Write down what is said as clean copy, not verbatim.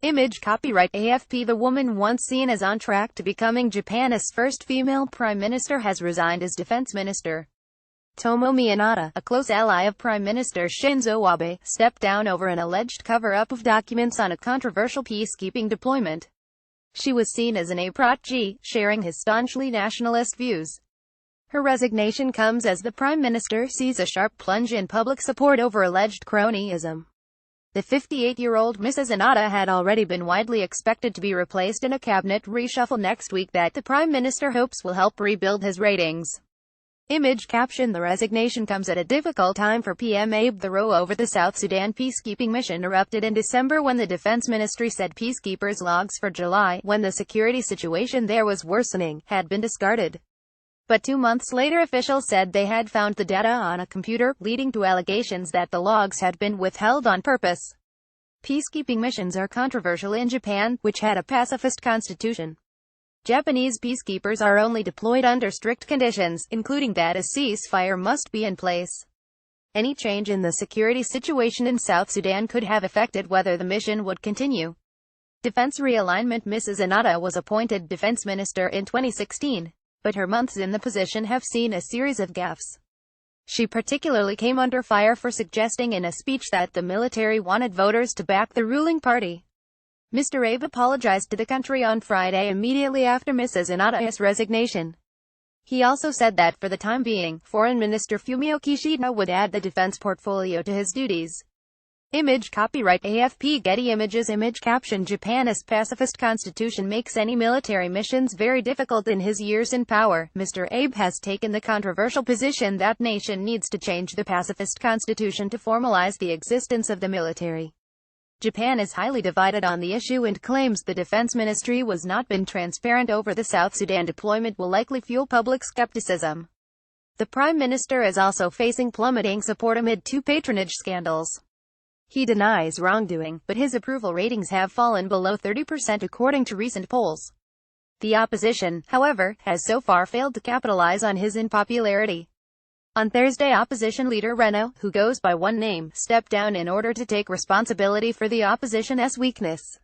Image copyright AFP. The woman once seen as on track to becoming Japan's first female prime minister has resigned as defense minister. Tomomi Inada, a close ally of Prime Minister Shinzo Abe, stepped down over an alleged cover-up of documents on a controversial peacekeeping deployment. She was seen as an approachee, sharing his staunchly nationalist views. Her resignation comes as the Prime Minister sees a sharp plunge in public support over alleged cronyism. The 58-year-old Mrs. Inada had already been widely expected to be replaced in a cabinet reshuffle next week that the Prime Minister hopes will help rebuild his ratings. Image caption. The resignation comes at a difficult time for PM Abe. The row over the South Sudan peacekeeping mission erupted in December when the Defense Ministry said peacekeepers' logs for July, when the security situation there was worsening, had been discarded. But 2 months later officials said they had found the data on a computer, leading to allegations that the logs had been withheld on purpose. Peacekeeping missions are controversial in Japan, which had a pacifist constitution. Japanese peacekeepers are only deployed under strict conditions, including that a ceasefire must be in place. Any change in the security situation in South Sudan could have affected whether the mission would continue. Defense realignment. Mrs. Inada was appointed defense minister in 2016, but her months in the position have seen a series of gaffes. She particularly came under fire for suggesting in a speech that the military wanted voters to back the ruling party. Mr. Abe apologized to the country on Friday immediately after Mrs. Inada's resignation. He also said that for the time being, Foreign Minister Fumio Kishida would add the defense portfolio to his duties. Image copyright AFP. Getty Images. Image caption. Japan's pacifist constitution makes any military missions very difficult. In his years in power, Mr. Abe has taken the controversial position that nation needs to change the pacifist constitution to formalize the existence of the military. Japan is highly divided on the issue and claims the defense ministry was not been transparent over the South Sudan deployment will likely fuel public skepticism. The Prime Minister is also facing plummeting support amid 2 patronage scandals. He denies wrongdoing, but his approval ratings have fallen below 30% according to recent polls. The opposition, however, has so far failed to capitalize on his unpopularity. On Thursday, opposition leader Reno, who goes by one name, stepped down in order to take responsibility for the opposition's weakness.